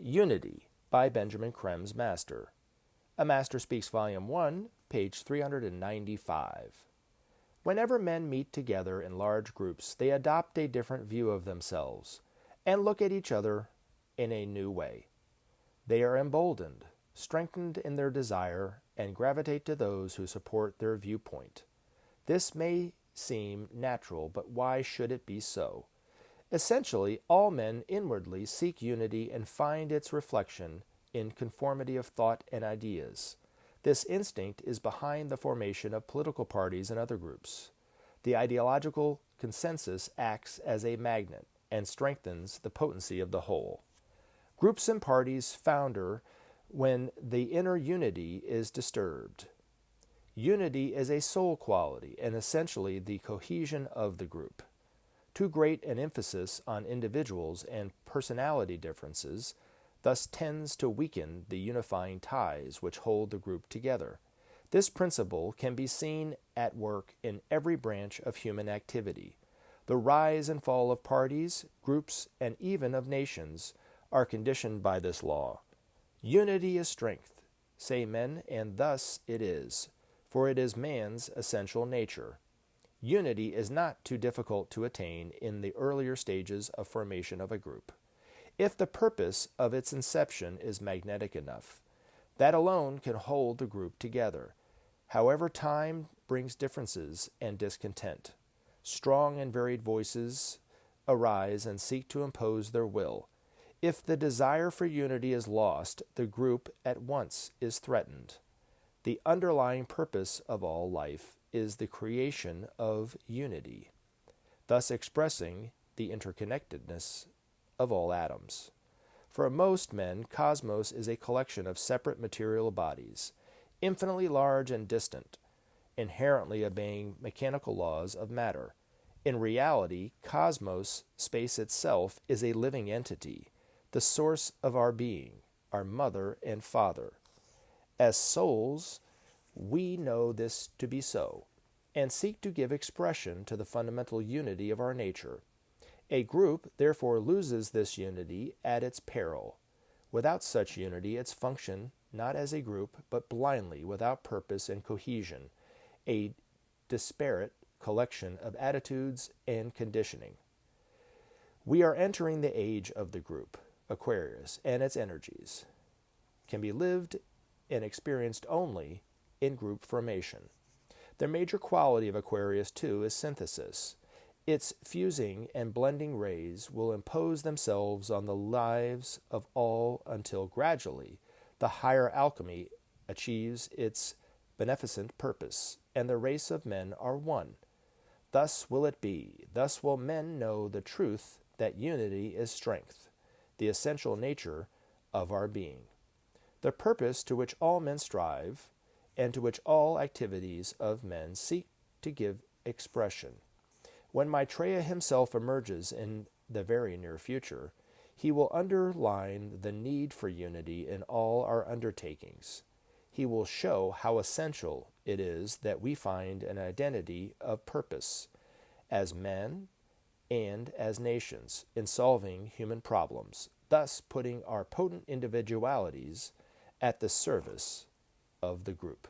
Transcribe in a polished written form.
Unity by Benjamin Creme's Master. A Master Speaks, Volume 1, page 395. Whenever men meet together in large groups, they adopt a different view of themselves and look at each other in a new way. They are emboldened, strengthened in their desire, and gravitate to those who support their viewpoint. This may seem natural, but why should it be so? Essentially, all men inwardly seek unity and find its reflection in conformity of thought and ideas. This instinct is behind the formation of political parties and other groups. The ideological consensus acts as a magnet and strengthens the potency of the whole. Groups and parties founder when the inner unity is disturbed. Unity is a soul quality and essentially the cohesion of the group. Too great an emphasis on individuals and personality differences thus tends to weaken the unifying ties which hold the group together. This principle can be seen at work in every branch of human activity. The rise and fall of parties, groups, and even of nations are conditioned by this law. Unity is strength, say men, and thus it is, for it is man's essential nature. Unity is not too difficult to attain in the earlier stages of formation of a group. If the purpose of its inception is magnetic enough, that alone can hold the group together. However, time brings differences and discontent. Strong and varied voices arise and seek to impose their will. If the desire for unity is lost, the group at once is threatened. The underlying purpose of all life is the creation of unity, thus expressing the interconnectedness of all atoms. For most men, cosmos is a collection of separate material bodies, infinitely large and distant, inherently obeying mechanical laws of matter. In reality, cosmos, space itself, is a living entity, the source of our being, our mother and father. As souls, we know this to be so, and seek to give expression to the fundamental unity of our nature. A group, therefore, loses this unity at its peril. Without such unity, its function, not as a group, but blindly, without purpose and cohesion, a disparate collection of attitudes and conditioning. We are entering the age of the group, Aquarius, and its energies can be lived and experienced only in group formation. The major quality of Aquarius, too, is synthesis. Its fusing and blending rays will impose themselves on the lives of all until gradually the higher alchemy achieves its beneficent purpose, and the race of men are one. Thus will it be. Thus will men know the truth that unity is strength, the essential nature of our being, the purpose to which all men strive, and to which all activities of men seek to give expression. When Maitreya himself emerges in the very near future, he will underline the need for unity in all our undertakings. He will show how essential it is that we find an identity of purpose as men and as nations in solving human problems, thus putting our potent individualities at the service of the group.